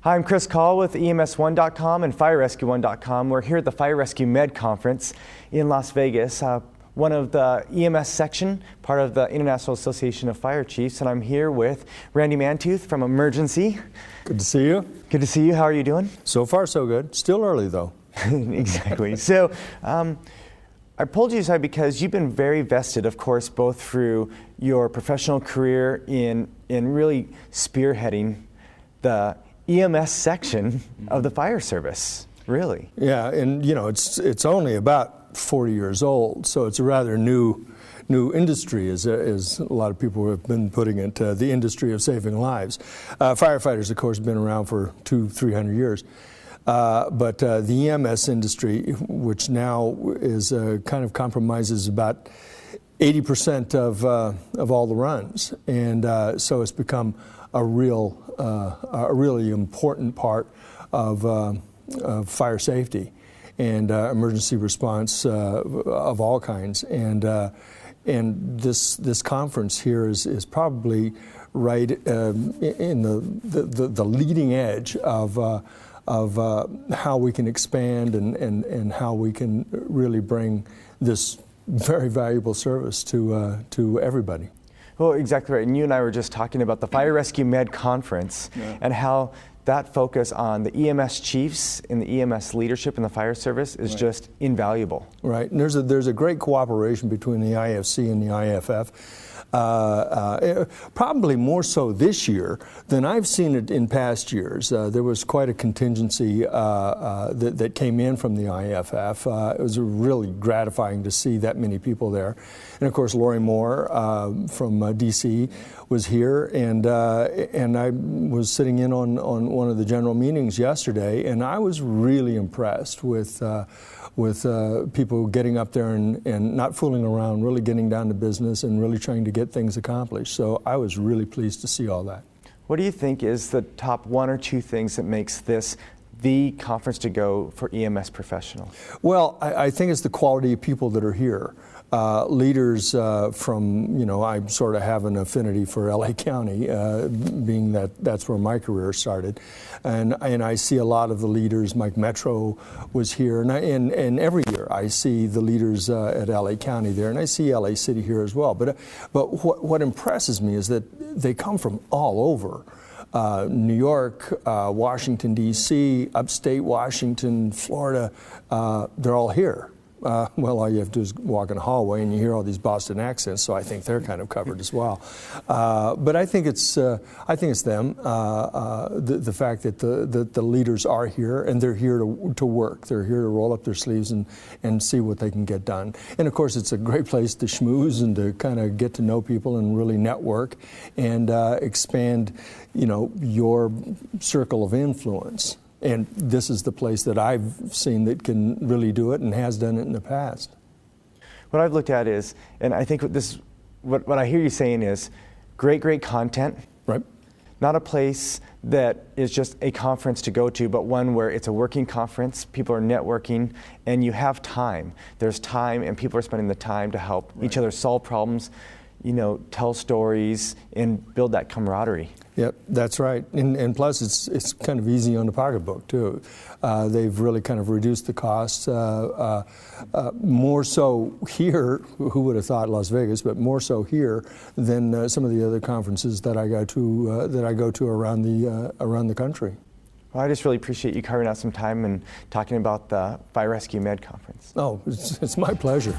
Hi, I'm Chris Call with EMS1.com and FireRescue1.com. We're here at the Fire Rescue Med Conference in Las Vegas, one of the EMS section, part of the International Association of Fire Chiefs, and I'm here with Randy Mantooth from Emergency. Good to see you. Good to see you. How are you doing? So far, so good. Still early, though. Exactly. So I pulled you aside because you've been very vested, of course, both through your professional career in really spearheading the EMS section of the fire service, really. Yeah, and you know, it's only about 40 years old, so it's a rather new industry, as a lot of people have been putting it, the industry of saving lives. Firefighters, of course, have been around for 200-300 years. But the EMS industry, which now is kind of compromises about 80% of all the runs, and so it's become a really important part of fire safety and emergency response of all kinds. And this conference here is probably right in the leading edge of how we can expand and how we can really bring this very valuable service to everybody. Well, exactly right. And you and I were just talking about the Fire Rescue Med Conference and how that focus on the EMS chiefs and the EMS leadership in the fire service is just invaluable. Right. And there's a great cooperation between the IAFC and the IAFF. Probably more so this year than I've seen it in past years. There was quite a contingency that came in from the IAFF. It was really gratifying to see that many people there. And of course, Lori Moore from DC was here, and I was sitting in on one of the general meetings yesterday, and I was really impressed with people getting up there and not fooling around, really getting down to business and really trying to get things accomplished. So I was really pleased to see all that. What do you think is the top one or two things that makes this the conference to go for EMS professionals? Well, I think it's the quality of people that are here. Leaders from, I sort of have an affinity for LA County, being that's where my career started. And I see a lot of the leaders. Mike Metro was here, and every year I see the leaders at LA County there, and I see LA City here as well. But what impresses me is that they come from all over. New York, Washington, D.C., upstate Washington, Florida, they're all here. Well, all you have to do is walk in a hallway and you hear all these Boston accents, so I think they're kind of covered as well. But I think it's them, the fact that the leaders are here and they're here to work. They're here to roll up their sleeves and see what they can get done. And of course, it's a great place to schmooze and to kind of get to know people and really network and expand, your circle of influence. And this is the place that I've seen that can really do it and has done it in the past. What I've looked at is, and I think what I hear you saying is great content. Right. Not a place that is just a conference to go to, but one where it's a working conference, people are networking, and you have time. There's time, and people are spending the time to help each other solve problems, tell stories, and build that camaraderie. Yep, that's right. And plus, it's kind of easy on the pocketbook, too. They've really kind of reduced the costs, more so here, who would have thought Las Vegas, but more so here than some of the other conferences that I go to around the country. Well, I just really appreciate you carving out some time and talking about the Fire Rescue Med Conference. Oh, it's my pleasure.